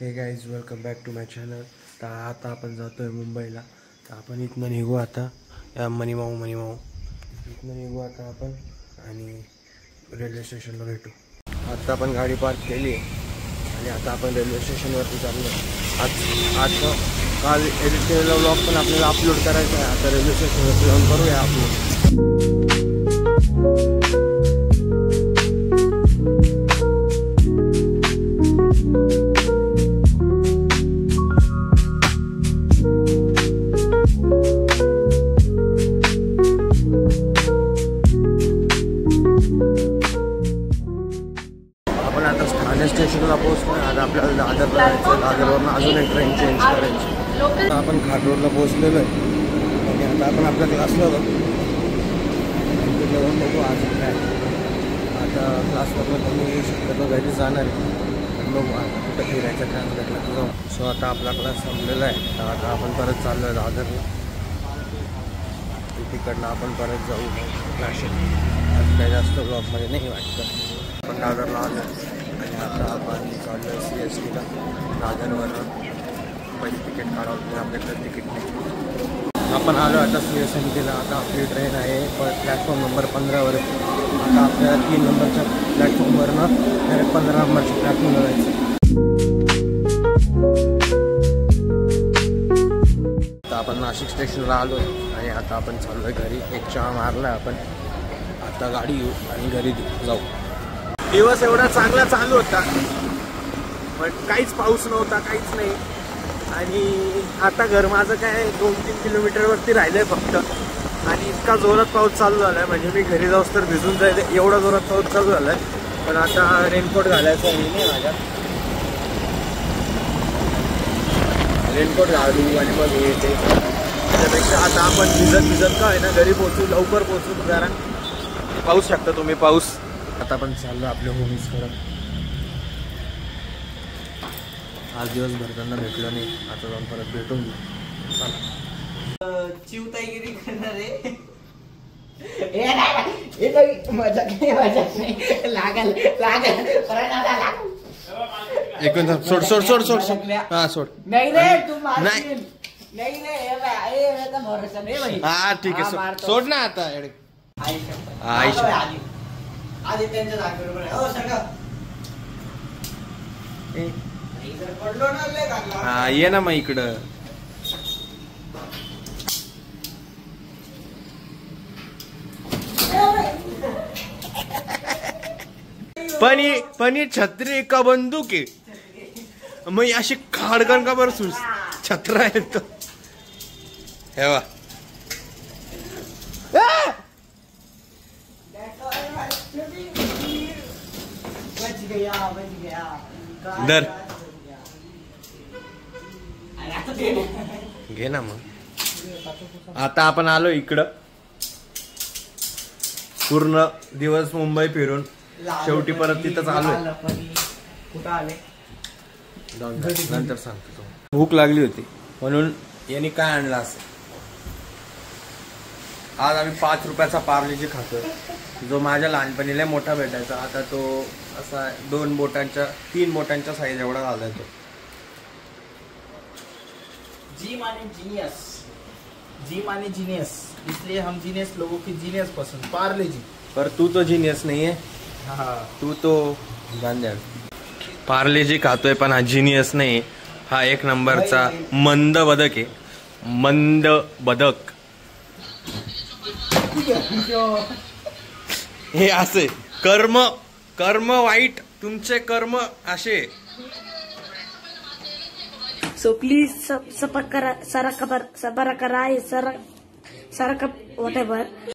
हे guys welcome back to my channel. तर आता आपण जातोय मुंबईला. तर आपण इथनं निघू आता मनीमाऊ इथनं निघू आता आपण आणि रेल्वे स्टेशनला भेटू. आता आपण गाडी पार्क केली आहे आणि आता आपण रेल्वे स्टेशनवरती चाललो. आज काल एडिट केलेला व्लॉग पण आपल्याला अपलोड करायचा आहे. आता रेल्वे स्टेशनवरती जाऊन करूया अपलोड. आपण आता ठाणे स्टेशनला पोहोचलो. आता आपल्याला दादरला जायचं. दादरवरून अजून एक ट्रेन चेंज करायची. आता आपण घाट रोडला पोहोचलेलो आहे आणि आता आपण आपल्या क्लासला जाऊ. जेवण बघू आज काय. आता क्लासवरून कमी शक्यतो घरी जाणार आहे. बघू कुठं फिरायचं काय भेटलं तर जाऊ. सो आता आपला क्लास संपलेला आहे. तर आता आपण परत चाललो आहे दादरला. तिकडनं आपण परत जाऊ नाशिक. आज काही जास्त ब्लॉगमध्ये नाही वाटतं. आपण दादरला आलो आणि आता आपण चाललो आहे CSTला. दादरवरनं पहिली तिकीट काढावं म्हणजे आपल्याकडे तिकीट नाही. आपण आलो आता CSMTला. आता आपली ट्रेन आहे प्लॅटफॉर्म नंबर 15वर. आता आपल्याला 3 नंबरच्या प्लॅटफॉर्मवरनं डायरेक्ट 15 नंबरच्या प्लॅटफॉर्मला जायचं. आता आपण नाशिक स्टेशनला आलो आणि आता आपण चाललो आहे घरी. एक चहा मारला आपण. आता गाडी येऊ आणि घरी जाऊ. दिवस एवढा चांगला चालू होता पण काहीच पाऊस नव्हता, काहीच नाही. आणि आता घर माझं काय 2-3 किलोमीटरवरती राहिलं आहे फक्त. आणि इतका जोरात पाऊस चालू झाला आहे म्हणजे मी घरी जाऊस तर भिजून जायचं एवढा जोरात पाऊस चालू झाला आहे. पण आता रेनकोट घालायचं हे नाही माझ्या. रेनकोट घालू आणि मग हे ते त्याच्यापेक्षा आता आपण भिजत का आहे ना घरी पोहोचू, लवकर पोहोचू. जरा पाहू शकता तुम्ही पाऊस. आता आपण चाललो आपल्या होमीज करत. आज दिवसभर त्यांना भेटलो नाही. आता जाऊन परत भेटून चला. चिवताईगिरी करणार आहे. सोड. हा सोड. नाही रे तू नाही भरोसा नाही भाई. हा ठीक आहे सोड ना आता. आधी त्यांच्या जागेवर पडलो ना. हा ये ना मग इकडं. पण छत्री का बंदूक आहे मग अशी खाडकन का बरं छत्र आहे तो. हे वा दर घे ना मग. आता आपण आलो इकडं. पूर्ण दिवस मुंबई फिरून शेवटी परत तिथंच आलोय. कुठं आले नंतर सांगतो. भूक लागली होती म्हणून यांनी काय आणलं असं. आज आम्ही 5 रुपयाचा पार्लेजी खातोय. जो माझ्या लहानपणी लय मोठा भेटायचा. आता तो असा 3 बोटांच्या साईज एवढा झालाय तो. जी माने जीनियस इसलिए हम जीनियस लोगों की जीनियस पसंद. पार्ले जी. पर तू तो जीनियस नाहीये. तू तो गांजा. पार्लेजी खातोय पण हा जीनियस नाही. हा 1 नंबरचा मंद बदक आहे. मंद बदक. हे असे कर्म वाईट. तुमचे कर्म असे. सो प्लीज सबस्क्राइब करा, सारा खबर सबरा करा, सारा वॉट एवर.